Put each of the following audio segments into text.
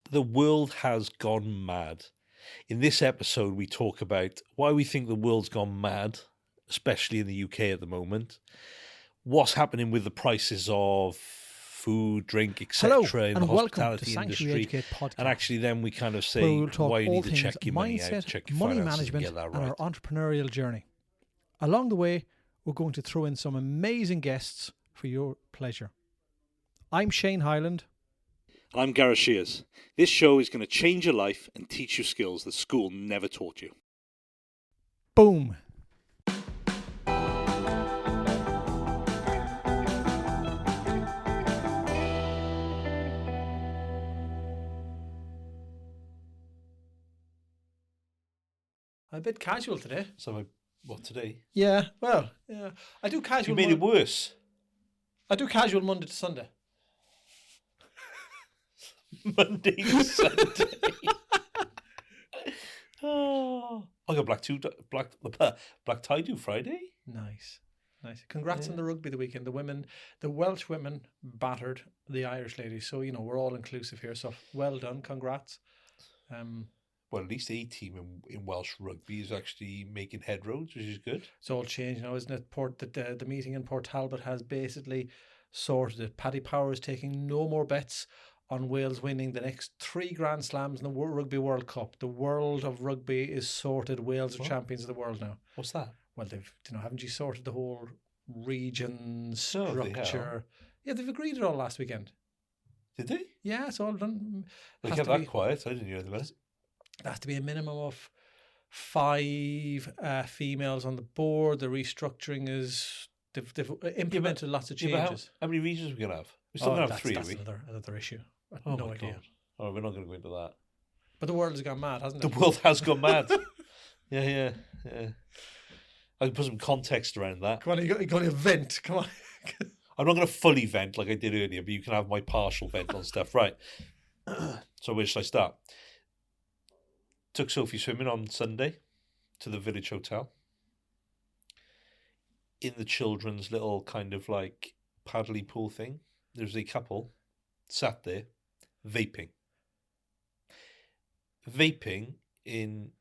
The world has gone mad. In this episode, we talk about why we think the world's gone mad, especially in the UK at the moment, what's happening with the prices of food, drink, Hello, etc. in the and welcome to hospitality Sanctuary industry. Educate Podcast, And actually then we kind of where say we will talk why you all need to things check your money mindset, out, check your money finances management, and get that and right. our entrepreneurial journey. Along the way, we're going to throw in some amazing guests for your pleasure. I'm Shane Hyland. And I'm Gareth Shears. This show is going to change your life and teach you skills that school never taught you. Boom. I'm a bit casual today. So, what, today? Yeah, well, I do You casual. made it worse. I do casual Monday to Sunday. Monday to Sunday. Oh, I got black tie do Friday. Nice. Congrats on the rugby the weekend. The Welsh women battered the Irish ladies. So, we're all inclusive here. So well done. Congrats. Well, at least a team in Welsh rugby is actually making headroads, which is good. It's all changed now, isn't it? The meeting in Port Talbot has basically sorted it. Paddy Power is taking no more bets on Wales winning the next 3 Grand Slams in the Rugby World Cup. The world of rugby is sorted. Wales are champions of the world now. What's that? Well, haven't you sorted the whole region No, they structure? Yeah, they've agreed it all last weekend. Did they? Yeah, it's all done. They kept that quiet. I didn't hear anything about it. There has to be a minimum of 5 females on the board. The restructuring is they've implemented lots of changes. How many regions are we going to have? We're still going to have 3, that's are we? another issue. No idea. God. Oh, we're not going to go into that. But the world has gone mad, hasn't it? The world has gone mad. Yeah. I can put some context around that. Come on, you got to vent. Come on. I'm not going to fully vent like I did earlier, but you can have my partial vent on stuff. Right. So where should I start? Took Sophie swimming on Sunday to the village hotel. In the children's little kind of like paddly pool thing, there's a couple sat there vaping. Vaping in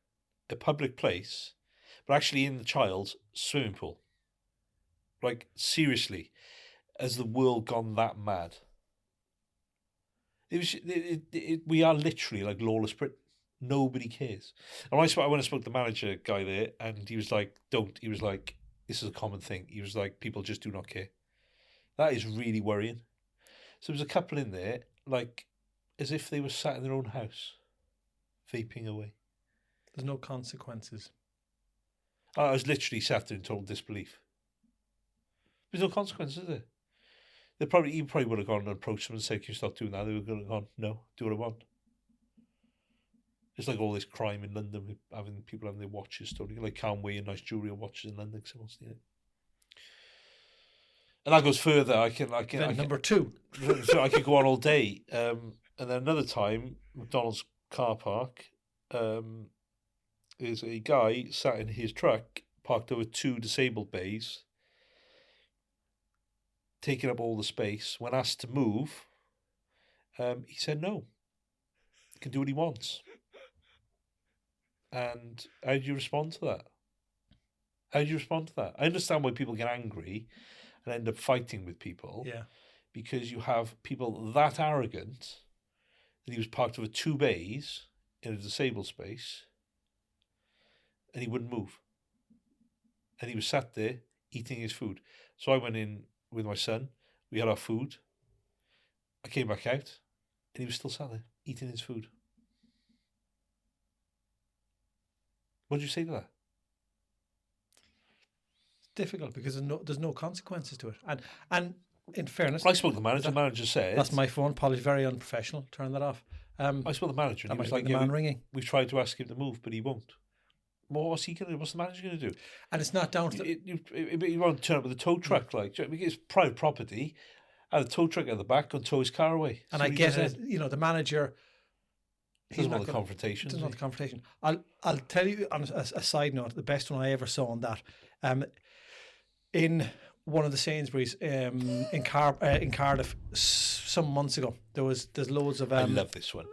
a public place, but actually in the child's swimming pool. Like, seriously, has the world gone that mad? We are literally like lawless Britain. Nobody cares. And when I spoke to the manager guy there, and he was like, he was like, this is a common thing. He was like, people just do not care. That is really worrying. So there was a couple in there, like, as if they were sat in their own house, vaping away. There's no consequences. I was literally sat there in total disbelief. There's no consequences, is there? You probably would have gone and approached them and said, can you stop doing that? They would have gone, no, do what I want. It's like all this crime in London with people having their watches stolen. Like, can't wear nice jewellery or watches in London because someone's stealing it. And that goes further. I can number 2. So I could go on all day. And then another time, McDonald's car park, is a guy sat in his truck, parked over 2 disabled bays, taking up all the space. When asked to move, he said no. He can do what he wants. And how do you respond to that? I understand why people get angry and end up fighting with people. Yeah. Because you have people that arrogant that he was parked over 2 bays in a disabled space and he wouldn't move. And he was sat there eating his food. So I went in with my son. We had our food. I came back out and he was still sat there eating his food. What did you say to that? It's difficult because there's no consequences to it. And in fairness, I spoke to the manager. The manager said, "That's my phone. Probably very unprofessional. Turn that off." I spoke to the manager. And that he was might like, be the man ringing. We've tried to ask him to move, but he won't. Well, what's he going to do? What's the manager going to do? And it's not down to you won't turn up with a tow truck, like, it's private property. Have a tow truck at the back and tow his car away. And I get it. The manager. Doesn't want the confrontation. Doesn't want the confrontation. I'll tell you on a side note, the best one I ever saw on that. In one of the Sainsbury's in Cardiff some months ago. There's loads of I love this one.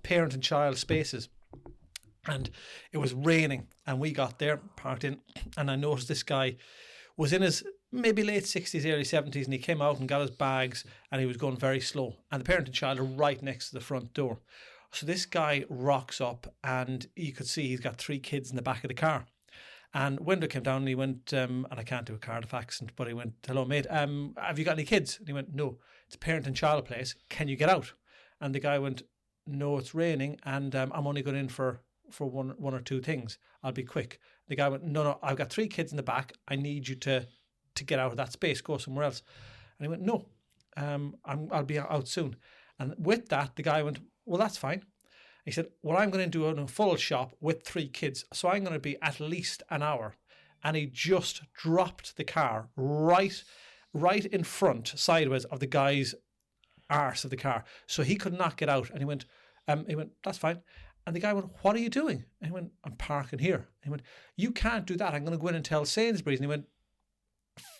parent and child spaces, and it was raining, and we got there, parked in, and I noticed this guy was in his maybe late 60s, early 70s, and he came out and got his bags, and he was going very slow, and the parent and child are right next to the front door. So this guy rocks up, and you could see he's got 3 kids in the back of the car. And window came down, and he went, and I can't do a Cardiff accent, but he went, "Hello, mate. Have you got any kids?" And he went, "No, it's a parent and child place. Can you get out?" And the guy went, "No, it's raining, and I'm only going in for one or two things. I'll be quick." The guy went, "No, I've got 3 kids in the back. I need you to get out of that space. Go somewhere else." And he went, "No, I'll be out soon." And with that, the guy went, "Well, that's fine." He said, "Well, I'm going to do a full shop with 3 kids, so I'm going to be at least an hour." And he just dropped the car right in front, sideways of the guy's arse of the car, so he could not get out. And he went, "That's fine." And the guy went, "What are you doing?" And he went, "I'm parking here." And he went, "You can't do that. I'm going to go in and tell Sainsbury's." And he went,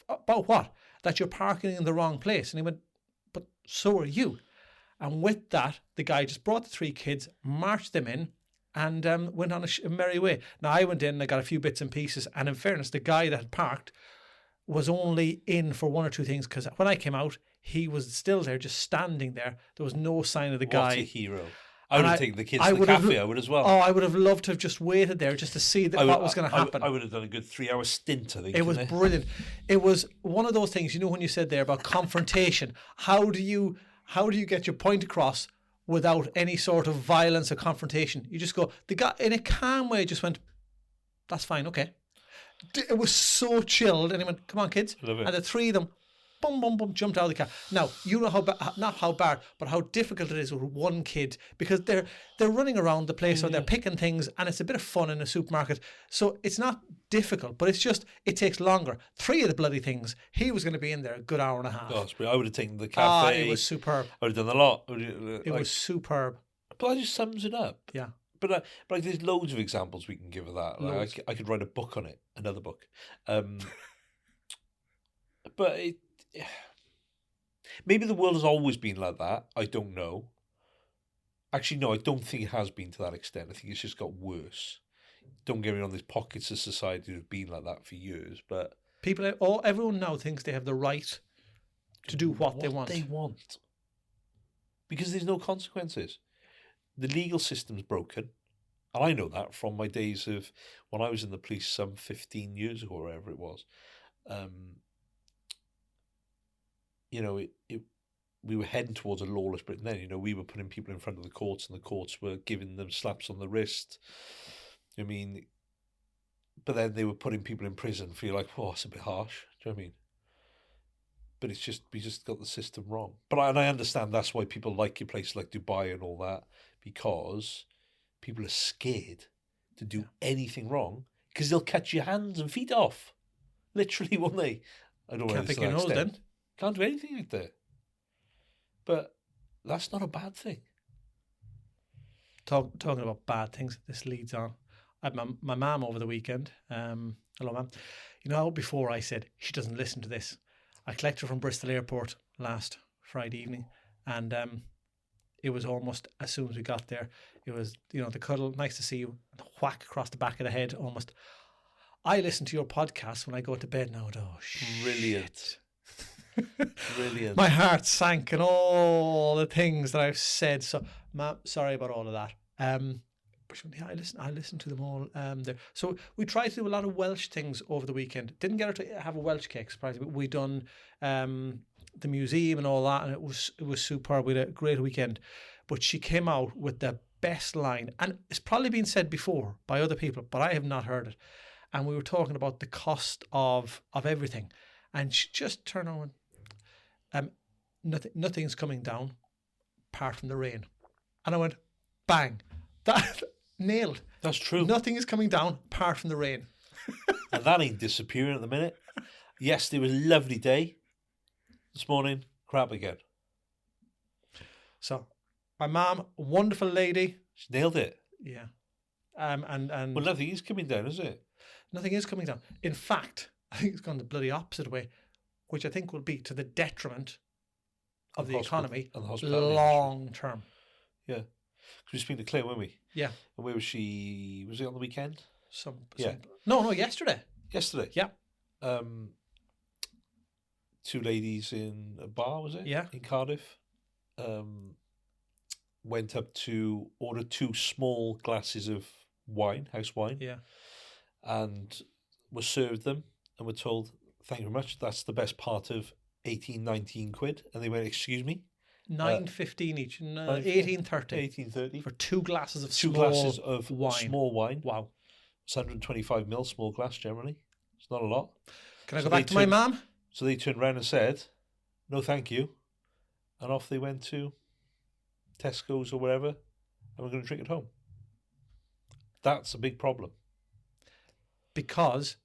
"About what?" "That you're parking in the wrong place." And he went, "But so are you." And with that, the guy just brought the 3 kids, marched them in, and went on a merry way. Now, I went in and I got a few bits and pieces. And in fairness, the guy that had parked was only in for 1 or 2 things, because when I came out, he was still there, just standing there. There was no sign of the guy. What a hero. I would have taken the kids to the cafe, I would as well. Oh, I would have loved to have just waited there just to see what was going to happen. I would have done a good 3-hour stint, I think. It was brilliant. It was one of those things, when you said there about confrontation, how do you get your point across without any sort of violence or confrontation? You just go, the guy in a calm way just went, "That's fine, okay." It was so chilled, and he went, "Come on, kids." Love it. And the 3 of them, boom, boom, boom, jumped out of the car. Now, you know not how bad, but how difficult it is with 1 kid, because they're running around the place, or they're picking things, and it's a bit of fun in a supermarket. So it's not difficult, but it's just, it takes longer. 3 of the bloody things, he was going to be in there a good hour and a half. Gosh, I would have taken the cafe. It was superb. I would have done a lot. It was superb. But that just sums it up. Yeah. But there's loads of examples we can give of that. Like, I could write a book on it, another book. But maybe the world has always been like that. I don't know. Actually, no, I don't think it has been to that extent. I think it's just got worse. Don't get me wrong, there's pockets of society that have been like that for years, but everyone now thinks they have the right to do what they want. Because there's no consequences. The legal system's broken. And I know that from my days of when I was in the police some 15 years ago, or whatever it was. We were heading towards a lawless Britain then. We were putting people in front of the courts, and the courts were giving them slaps on the wrist. I mean, but then they were putting people in prison for, you're like, "Oh, it's a bit harsh." Do you know what I mean? But it's just, we just got the system wrong. And I understand that's why people like your places like Dubai and all that, because people are scared to do anything wrong, because they'll cut your hands and feet off. Literally, won't they? I don't know. Can't pick your nose then. Can't do anything like that. But that's not a bad thing. Talking about bad things, this leads on. I had my mum over the weekend. Hello, Mum. Before I said she doesn't listen to this, I collected her from Bristol Airport last Friday evening, and it was almost as soon as we got there, it was, the cuddle, nice to see you, and the whack across the back of the head almost. I listen to your podcast when I go to bed now. Oh, brilliant. Brilliant. My heart sank in all the things that I've said. So, Ma'am, sorry about all of that. But yeah, I listen to them all there. So we tried to do a lot of Welsh things over the weekend. Didn't get her to have a Welsh cake, surprisingly. But we done the museum and all that, and it was superb. We had a great weekend. But she came out with the best line, and it's probably been said before by other people, but I have not heard it. And we were talking about the cost of everything, and she just turned on. Nothing's coming down apart from the rain. And I went, bang. That nailed. That's true. Nothing is coming down apart from the rain. And that ain't disappearing at the minute. Yesterday was a lovely day. This morning, crap again. So, my mum, wonderful lady. She nailed it. Yeah. And well, nothing is coming down, is it? Nothing is coming down. In fact, I think it's gone the bloody opposite way. which I think will be to the detriment of the hospital- economy and the hospitality long term. Yeah. Because we speak to Claire, weren't we? Yeah. And where was she? Was it on the weekend? Yeah. No, yesterday. Yesterday. Yeah. Two ladies in a bar, was it? Yeah. In Cardiff. Went up to order 2 small glasses of wine, house wine. Yeah. And were served them and were told, thank you very much, that's the best part of 18, 19 quid. And they went, excuse me? 9.15 each. 18.30. 18.30. For 2 glasses of Two small glasses of wine. small wine. Wow. It's 125 ml, small glass generally. It's not a lot. Can I go back to my mum? So they turned around and said, no, thank you. And off they went to Tesco's or wherever, and we're going to drink at home. That's a big problem. Because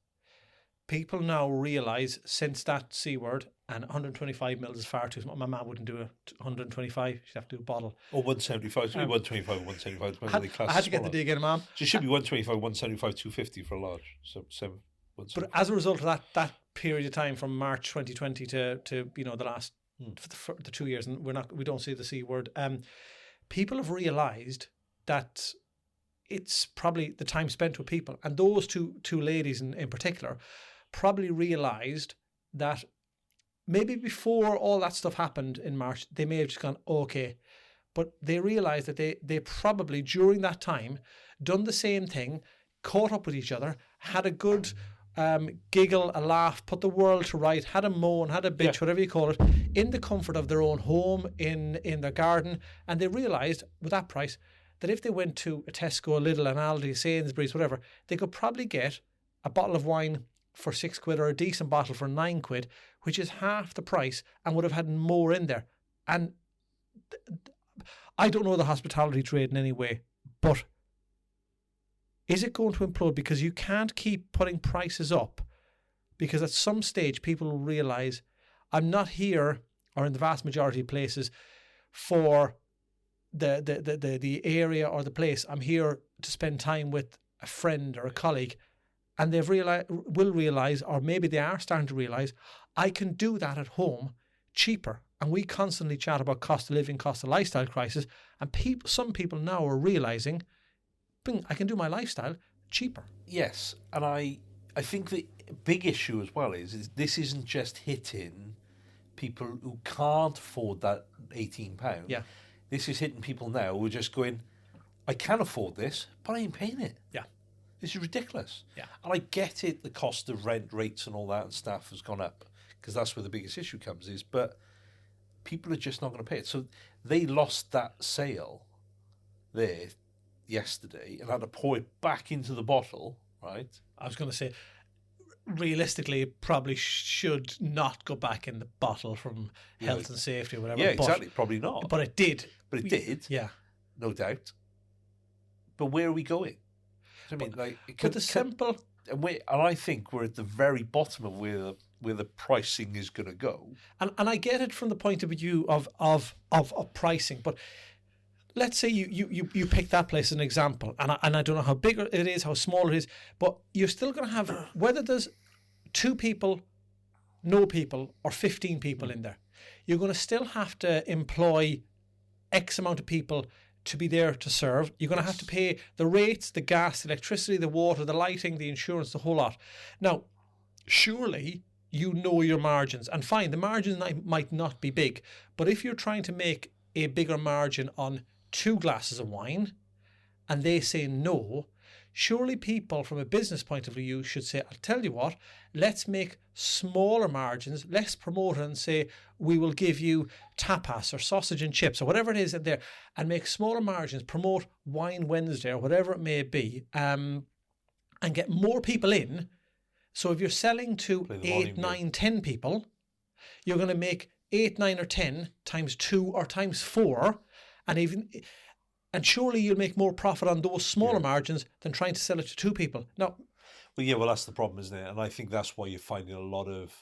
people now realise, since that C word, and 125 mils is far too small. My mum wouldn't do a 125. She'd have to do a bottle. Or 175. It should be 125 or 175. I had to get the dig in, Mum. So it should be 125, 175, 250 for a large. So 7. But as a result of that period of time from March 2020 to the last the 2 years, and we don't say the C word. People have realised that it's probably the time spent with people, and those two ladies in particular probably realised that maybe before all that stuff happened in March, they may have just gone okay, but they realised that they probably during that time done the same thing, caught up with each other, had a good giggle, a laugh, put the world to right, had a moan, had a bitch, whatever you call it, in the comfort of their own home, in their garden, and they realised with that price that if they went to a Tesco, a Lidl, an Aldi, Sainsbury's, whatever, they could probably get a bottle of wine for 6 quid or a decent bottle for 9 quid, which is half the price, and would have had more in there. And I don't know the hospitality trade in any way, but is it going to implode? Because you can't keep putting prices up, because at some stage people will realise I'm not here, or in the vast majority of places, for the area or the place. I'm here to spend time with a friend or a colleague, and will realise, or maybe they are starting to realise, I can do that at home cheaper. And we constantly chat about cost of living, cost of lifestyle crisis, and some people now are realising, I can do my lifestyle cheaper. Yes, and I think the big issue as well is this isn't just hitting people who can't afford that £18. Yeah. This is hitting people now who are just going, I can afford this, but I ain't paying it. Yeah. This is ridiculous. Yeah. And I get it, the cost of rent, rates and all that and stuff has gone up, because that's where the biggest issue comes is, but people are just not going to pay it. So they lost that sale there yesterday and had to pour it back into the bottle, right? I was going to say, realistically, it probably should not go back in the bottle from health and safety or whatever. Yeah, exactly. Probably not. But it did. But it did. Yeah. No doubt. But where are we going? I mean, simple... And I think we're at the very bottom of where the pricing is going to go. And I get it from the point of view of pricing, but let's say you pick that place as an example, and I don't know how big it is, how small it is, but you're still going to have, whether there's 2 people, no people, or 15 people in there, you're going to still have to employ X amount of people to be there to serve. You're going to have to pay the rates, the gas, the electricity, the water, the lighting, the insurance, the whole lot. Now, surely you know your margins, and fine, the margins might not be big, but if you're trying to make a bigger margin on 2 glasses of wine and they say no, surely people from a business point of view should say, I'll tell you what, let's make smaller margins, less promote and say, we will give you tapas or sausage and chips or whatever it is in there, and make smaller margins, promote Wine Wednesday or whatever it may be, and get more people in. So if you're selling to 8, 9, 10 people, you're going to make 8, 9 or 10 times 2 or times 4, and surely you'll make more profit on those smaller margins than trying to sell it to 2 people. Now, well, that's the problem, isn't it? And I think that's why you're finding a lot of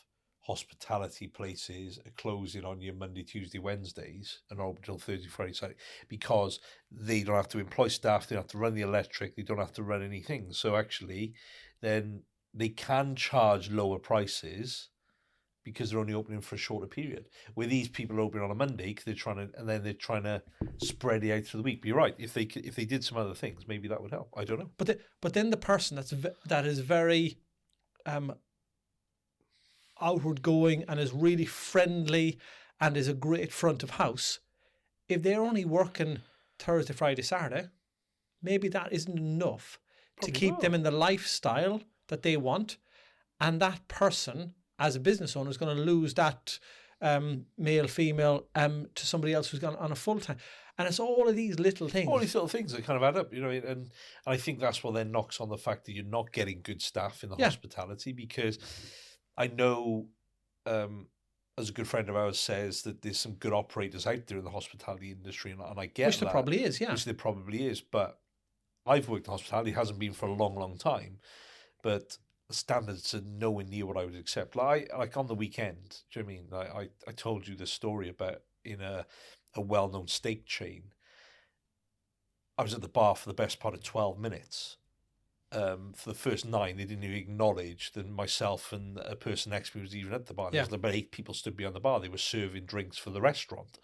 hospitality places are closing on your Monday, Tuesday, Wednesdays and open until Thursday, Friday, Saturday, because they don't have to employ staff, they don't have to run the electric, they don't have to run anything. So actually, then they can charge lower prices because they're only opening for a shorter period. Where these people are opening on a Monday, 'cause they're trying to spread it out through the week. But you're right. If they did some other things, maybe that would help. I don't know. But then the person that is very outward going and is really friendly and is a great front of house, if they're only working Thursday, Friday, Saturday, maybe that isn't enough to keep them in the lifestyle that they want. And that person, as a business owner, is going to lose that male, female to somebody else who's gone on a full time. And it's all of these little things. All these little things that kind of add up, and I think that's what then knocks on the fact that you're not getting good staff in the hospitality, because I know, as a good friend of ours says, that there's some good operators out there in the hospitality industry, and I get which there probably is, which there probably is, but I've worked in hospitality, it hasn't been for a long, long time, but the standards are nowhere near what I would accept. Like on the weekend, do you know what I mean? I told you this story about in a well-known steak chain. I was at the bar for the best part of 12 minutes. For the first 9, they didn't even acknowledge that myself and a person next to me was even at the bar. There was about 8 people stood behind the bar. They were serving drinks for the restaurant.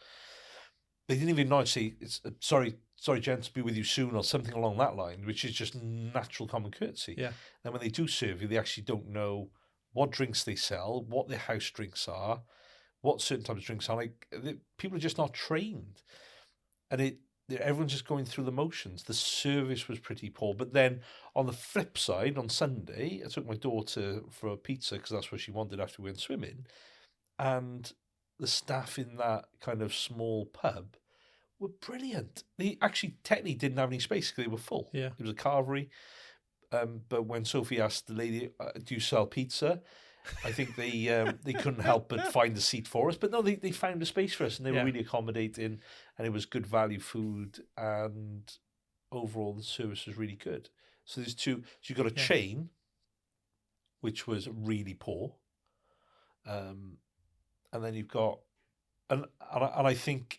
They didn't even acknowledge, say, sorry, gents, be with you soon, or something along that line, which is just natural common courtesy. Yeah. And when they do serve you, they actually don't know what drinks they sell, what their house drinks are, what certain types of drinks are. Like, people are just not trained. And everyone's just going through the motions. The service was pretty poor. But then on the flip side, on Sunday, I took my daughter for a pizza because that's what she wanted after we went swimming. And the staff in that kind of small pub were brilliant. They actually technically didn't have any space because they were full. Yeah. It was a carvery. But when Sophie asked the lady, do you sell pizza? I think they couldn't help but find a seat for us. But no, they found a space for us, and they were really accommodating, and it was good value food, and overall the service was really good. So there's two. So you've got a chain, which was really poor, and then you've got, and I think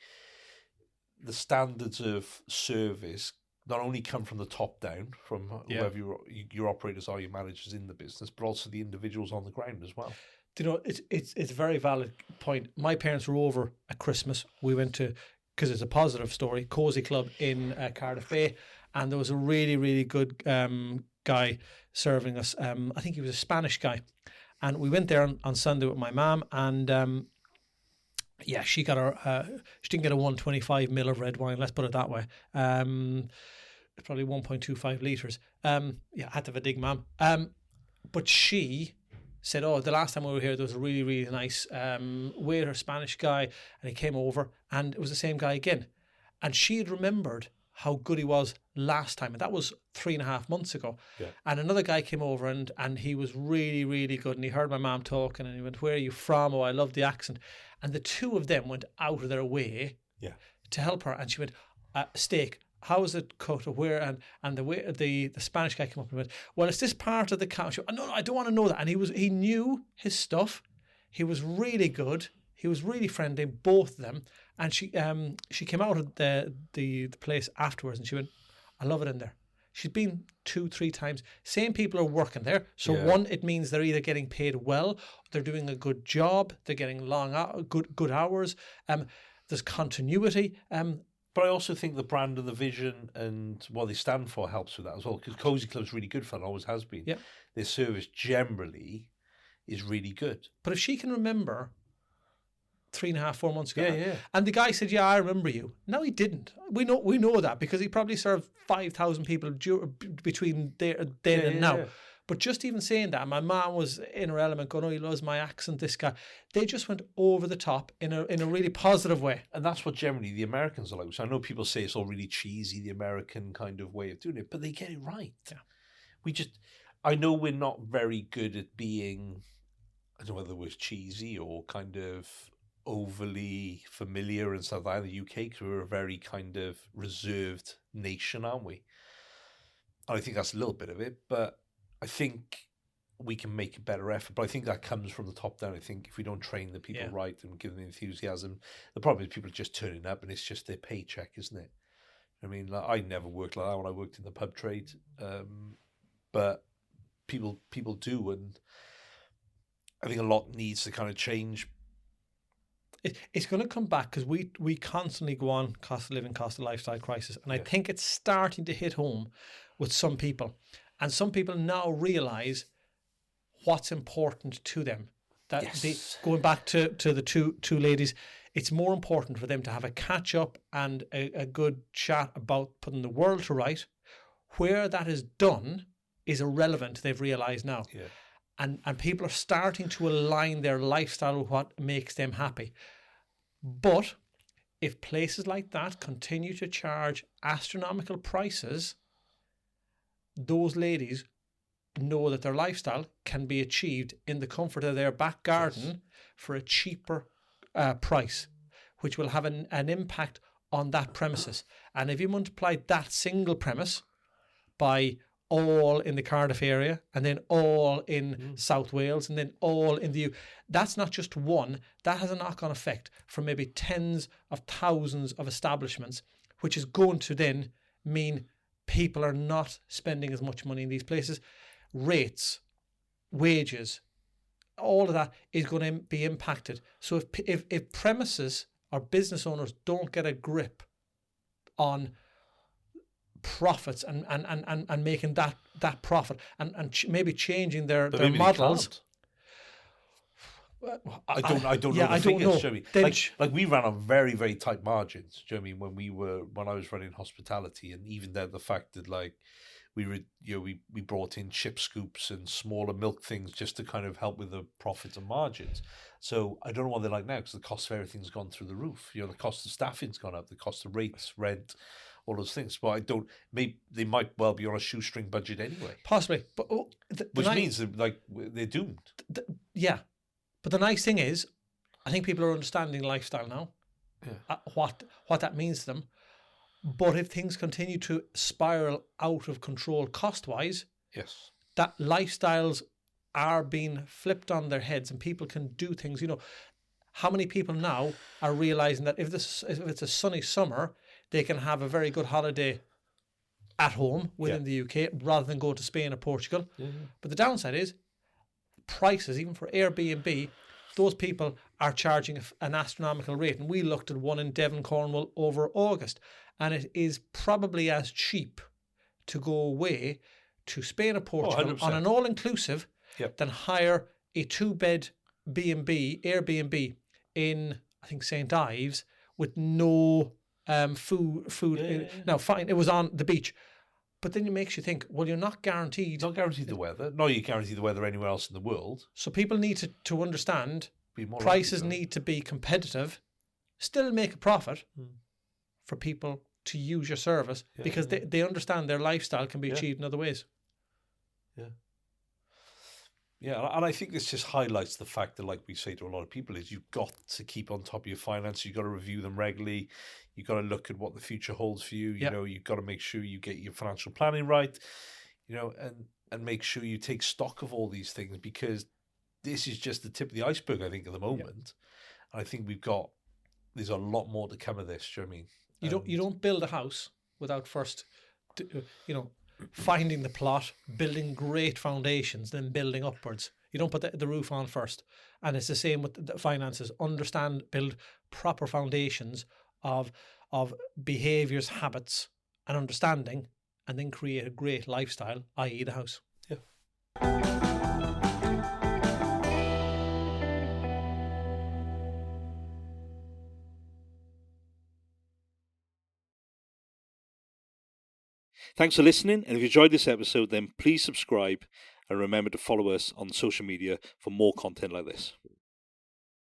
the standards of service not only come from the top down, from whoever your operators are, your managers in the business, but also the individuals on the ground as well. Do you know, it's a very valid point. My parents were over at Christmas. We went to, because it's a positive story, Cozy Club in Cardiff Bay, and there was a really, really good guy serving us. I think he was a Spanish guy. And we went there on Sunday with my mum, and she got she didn't get a 125 ml of red wine, let's put it that way. It's probably 1.25 litres. I had to have a dig, ma'am. But she said, the last time we were here, there was a really, really nice waiter, Spanish guy, and he came over, and it was the same guy again. And she had remembered how good he was last time, and that was 3.5 months ago. Yeah. And another guy came over, and he was really, really good, and he heard my mum talking, and he went, "Where are you from? Oh, I love the accent." And the two of them went out of their way to help her, and she went, "Steak, how is it cut, or where?" And the Spanish guy came up and went, "Well, it's this part of the cow." She went, "No, I don't want to know that." And he knew his stuff. He was really good. He was really friendly, both of them. And she came out of the place afterwards, and she went, "I love it in there." She's been 2-3 times. Same people are working there. So one, it means they're either getting paid well, they're doing a good job, they're getting good hours. There's continuity. But I also think the brand and the vision and what they stand for helps with that as well, because Cozy Club's really good for that, always has been. Yeah. Their service generally is really good. But if she can remember 3.5-4 months ago, yeah. And the guy said, "Yeah, I remember you." No, he didn't. We know that because he probably served 5,000 people between then and now. Yeah. But just even saying that, my mum was in her element going, "Oh, he loves my accent, this guy." They just went over the top in a really positive way. And that's what generally the Americans are like. So I know people say it's all really cheesy, the American kind of way of doing it, but they get it right. Yeah. I know we're not very good at being, I don't know whether it was cheesy or kind of overly familiar and stuff like that in the UK, because we're a very kind of reserved nation, aren't we? And I think that's a little bit of it, but I think we can make a better effort. But I think that comes from the top down. I think if we don't train the people right and give them enthusiasm, the problem is people are just turning up and it's just their paycheck, isn't it? I mean, like, I never worked like that when I worked in the pub trade, but people do, and I think a lot needs to kind of change. It's going to come back because we constantly go on cost of living, cost of lifestyle crisis. And I Yeah. think it's starting to hit home with some people. And some people now realise what's important to them. That Yes. going back to the two ladies, it's more important for them to have a catch up and a good chat about putting the world to right. Where that is done is irrelevant, they've realised now. Yeah. And people are starting to align their lifestyle with what makes them happy. But if places like that continue to charge astronomical prices, those ladies know that their lifestyle can be achieved in the comfort of their back garden for a cheaper price, which will have an impact on that premises. And if you multiply that single premise by all in the Cardiff area, and then all in South Wales, and then all in the that's not just one, that has a knock-on effect for maybe tens of thousands of establishments, which is going to then mean people are not spending as much money in these places. Rates, wages, all of that is going to be impacted. So if premises or business owners don't get a grip on profits and making that profit and maybe changing their models. I don't know the figures, Jimmy. Like we ran on very, very tight margins, Jimmy, when I was running hospitality, and even then the fact that like we brought in chip scoops and smaller milk things just to kind of help with the profits and margins. So I don't know what they're like now because the cost of everything's gone through the roof. The cost of staffing's gone up, the cost of rates, rent, all those things. But they might well be on a shoestring budget anyway. Possibly, but which means that, they're doomed. Yeah, but the nice thing is, I think people are understanding lifestyle now. Yeah. What that means to them. But if things continue to spiral out of control cost-wise, yes, that lifestyles are being flipped on their heads, and people can do things. How many people now are realising that if it's a sunny summer, they can have a very good holiday at home within the UK rather than go to Spain or Portugal. Yeah. But the downside is prices, even for Airbnb, those people are charging an astronomical rate. And we looked at one in Devon, Cornwall over August, and it is probably as cheap to go away to Spain or Portugal on an all-inclusive than hire a 2-bed B&B, Airbnb in, I think, St. Ives with no food. Now, fine, it was on the beach. But then it makes you think, well, you're not guaranteed. Not guaranteed the weather. No, you guarantee the weather anywhere else in the world. So people need to understand prices need to be competitive, still make a profit for people to use your service because they understand their lifestyle can be achieved in other ways. Yeah. Yeah, and I think this just highlights the fact that, like we say to a lot of people, is you've got to keep on top of your finances. You've got to review them regularly. You've got to look at what the future holds for you. You know, you've got to make sure you get your financial planning right, and make sure you take stock of all these things, because this is just the tip of the iceberg, I think, at the moment. And I think there's a lot more to come of this. Do you know what I mean? You don't build a house without first, finding the plot, building great foundations, then building upwards. You don't put the roof on first. And it's the same with the finances. Build proper foundations of behaviours, habits and understanding, and then create a great lifestyle, i.e. the house. Yeah. Thanks for listening, and if you enjoyed this episode, then please subscribe and remember to follow us on social media for more content like this.